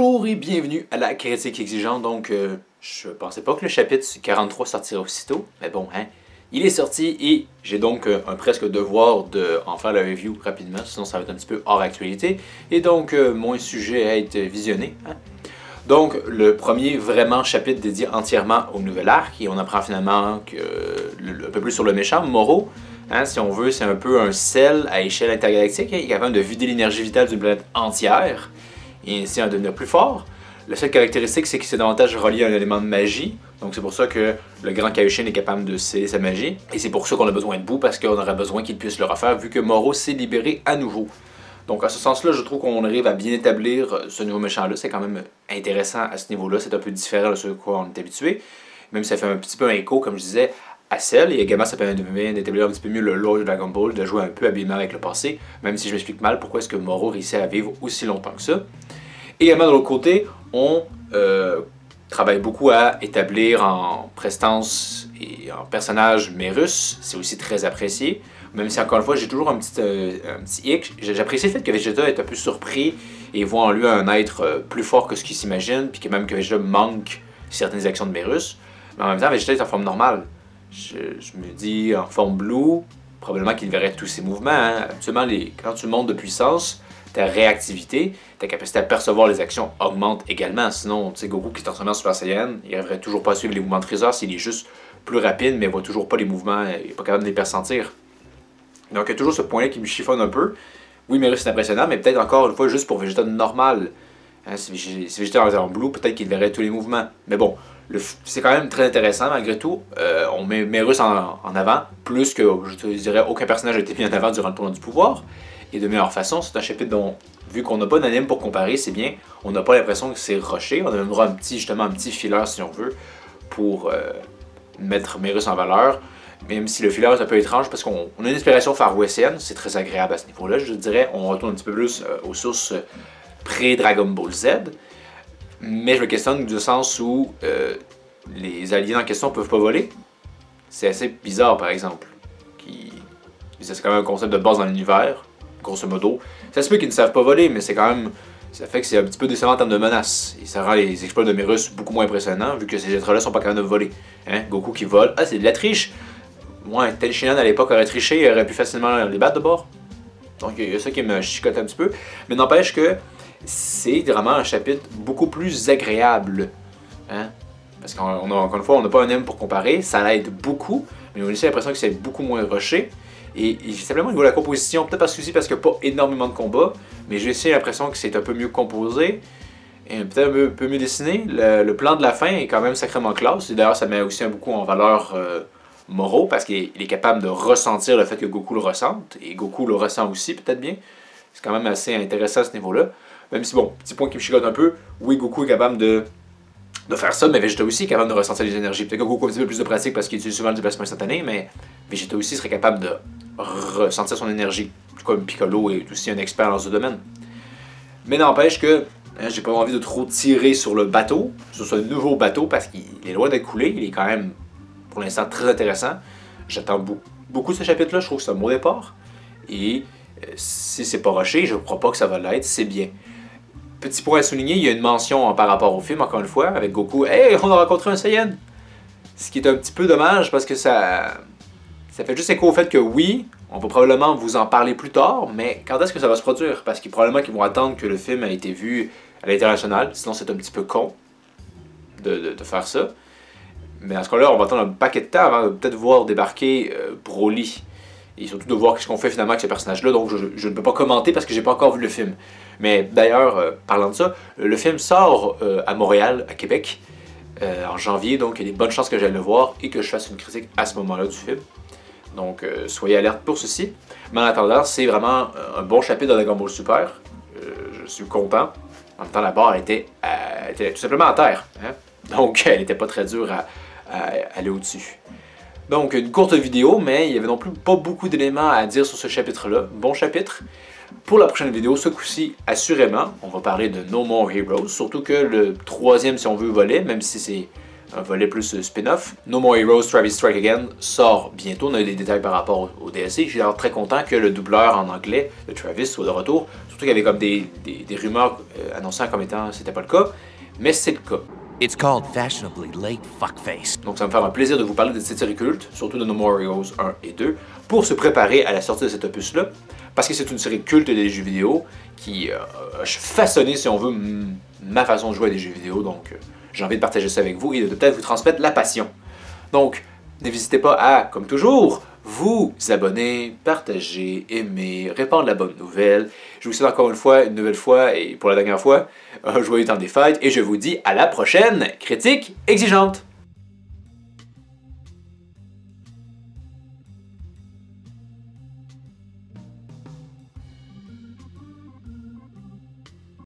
Bonjour et bienvenue à la critique exigeante. Donc, je pensais pas que le chapitre 43 sortirait aussitôt, mais bon, hein, il est sorti et j'ai donc un presque devoir d'en faire la review rapidement, sinon ça va être un petit peu hors actualité et donc moins sujet à être visionné. Hein. Donc, le premier vraiment chapitre dédié entièrement au nouvel arc et on apprend finalement un peu plus sur le méchant, Moro. Hein, si on veut, c'est un peu un sel à échelle intergalactique, hein, il est capable de vider l'énergie vitale d'une planète entière et ainsi en devenir plus fort. La seule caractéristique, c'est qu'il s'est davantage relié à un élément de magie, donc c'est pour ça que le grand Kaioshin est capable de sceller sa magie, et c'est pour ça qu'on a besoin de Boo, parce qu'on aurait besoin qu'il puisse le refaire, vu que Moro s'est libéré à nouveau. Donc à ce sens-là, je trouve qu'on arrive à bien établir ce nouveau méchant-là, c'est quand même intéressant à ce niveau-là, c'est un peu différent de ce à quoi on est habitué, même si ça fait un petit peu un écho, comme je disais, à Cell, et également ça permet d'établir un petit peu mieux le lore de Dragon Ball, de jouer un peu habilement avec le passé, même si je m'explique mal pourquoi est-ce que Moro réussit à vivre aussi longtemps que ça. Également de l'autre côté, on travaille beaucoup à établir en prestance et en personnage Merus, c'est aussi très apprécié, même si encore une fois j'ai toujours un petit hic, j'apprécie le fait que Vegeta est un peu surpris et voit en lui un être plus fort que ce qu'il s'imagine, puis que même que Vegeta manque certaines actions de Merus, mais en même temps Vegeta est en forme normale. Je me dis, en forme Blue, probablement qu'il verrait tous ses mouvements. Hein. Absolument, quand tu montes de puissance, ta réactivité, ta capacité à percevoir les actions augmente également. Sinon, tu sais, Goku qui se transforme en Super Saiyan, il n'arriverait toujours pas à suivre les mouvements de Trésor s'il est juste plus rapide, mais il voit toujours pas les mouvements, il n'est pas capable de les persentir. Donc, il y a toujours ce point-là qui me chiffonne un peu. Oui, mais c'est impressionnant, mais peut-être encore une fois juste pour Vegeta normal. Hein, si Vegeta en Blue, peut-être qu'il verrait tous les mouvements. Mais bon, c'est quand même très intéressant malgré tout. On met Merus en avant, plus que, je te dirais, aucun personnage n'a été mis en avant durant le tournoi du pouvoir. Et de meilleure façon, c'est un chapitre dont, vu qu'on n'a pas d'anime pour comparer, c'est bien. On n'a pas l'impression que c'est rushé. On a même droit à un petit filler si on veut, pour mettre Merus en valeur. Même si le filler est un peu étrange, parce qu'on a une inspiration Far Westienne, c'est très agréable à ce niveau-là. Je dirais, on retourne un petit peu plus aux sources pré-Dragon Ball Z. Mais je me questionne du sens où les aliens en question peuvent pas voler. C'est assez bizarre, par exemple. C'est quand même un concept de base dans l'univers, grosso modo. Ça se peut qu'ils ne savent pas voler, mais c'est quand même... Ça fait que c'est un petit peu décevant en termes de menaces. Et ça rend les exploits de Merus beaucoup moins impressionnants, vu que ces êtres-là sont pas capables de voler. Hein? Goku qui vole, ah c'est de la triche! Moi, tel Shinan à l'époque aurait triché, il aurait pu facilement les battre de bord. Donc il y a ça qui me chicote un petit peu. Mais n'empêche que c'est vraiment un chapitre beaucoup plus agréable. Hein? Parce qu'encore une fois, on n'a pas un M pour comparer, ça l'aide beaucoup, mais on a aussi l'impression que c'est beaucoup moins rushé. Et simplement au niveau de la composition, peut-être parce qu'il n'y a pas énormément de combats, mais j'ai aussi l'impression que c'est un peu mieux composé, et peut-être un peu mieux dessiné. Le plan de la fin est quand même sacrément classe, et d'ailleurs ça met aussi beaucoup en valeur Moro, parce qu'il est capable de ressentir le fait que Goku le ressente, et Goku le ressent aussi peut-être bien. C'est quand même assez intéressant à ce niveau-là. Même si, bon, petit point qui me chicote un peu, oui, Goku est capable de faire ça, mais Vegeta aussi est capable de ressentir les énergies. Peut-être que Goku a un petit peu plus de pratique parce qu'il utilise souvent le déplacement instantané, mais Vegeta aussi serait capable de ressentir son énergie. Tout comme Piccolo est aussi un expert dans ce domaine. Mais n'empêche que hein, j'ai pas envie de trop tirer sur le bateau, sur ce nouveau bateau, parce qu'il est loin d'être coulé, il est quand même, pour l'instant, très intéressant. J'attends beaucoup de ce chapitre-là, je trouve que c'est un bon départ. Et si c'est pas rushé, je ne crois pas que ça va l'être, c'est bien. Petit point à souligner, il y a une mention par rapport au film, encore une fois, avec Goku. Hey, on a rencontré un Saiyan! Ce qui est un petit peu dommage parce que ça fait juste écho au fait que oui, on va probablement vous en parler plus tard, mais quand est-ce que ça va se produire? Parce qu'il probablement qu'ils vont attendre que le film ait été vu à l'international, sinon c'est un petit peu con de faire ça. Mais dans ce cas-là, on va attendre un paquet de temps avant de peut-être voir débarquer Broly. Et surtout de voir ce qu'on fait finalement avec ce personnage-là, donc je ne peux pas commenter parce que j'ai pas encore vu le film. Mais d'ailleurs, parlant de ça, le film sort à Montréal, à Québec, en janvier, donc il y a des bonnes chances que j'aille le voir et que je fasse une critique à ce moment-là du film. Donc soyez alerte pour ceci. Mais en attendant, c'est vraiment un bon chapitre de Dragon Ball Super. Je suis content. En même temps, la barre était tout simplement à terre. Hein? Donc elle n'était pas très dure à aller au-dessus. Donc une courte vidéo, mais il n'y avait non plus pas beaucoup d'éléments à dire sur ce chapitre-là. Bon chapitre. Pour la prochaine vidéo, ce coup-ci, assurément, on va parler de No More Heroes, surtout que le troisième, si on veut, volet, même si c'est un volet plus spin-off, No More Heroes Travis Strike Again sort bientôt. On a des détails par rapport au DLC. Je suis alors très content que le doubleur en anglais de Travis soit de retour, Surtout qu'il y avait comme des rumeurs annonçant comme étant c'était pas le cas, mais c'est le cas. It's called fashionably late fuckface. Donc ça va me faire un plaisir de vous parler de cette série culte, surtout de No More Heroes 1 et 2, pour se préparer à la sortie de cet opus-là, parce que c'est une série culte des jeux vidéo qui a façonné, si on veut, ma façon de jouer à des jeux vidéo, donc j'ai envie de partager ça avec vous et de peut-être vous transmettre la passion. Donc, n'hésitez pas à, comme toujours, vous abonner, partager, aimer, répandre la bonne nouvelle. Je vous souhaite encore une nouvelle fois, et pour la dernière fois, un joyeux temps des fêtes, et je vous dis à la prochaine critique exigeante!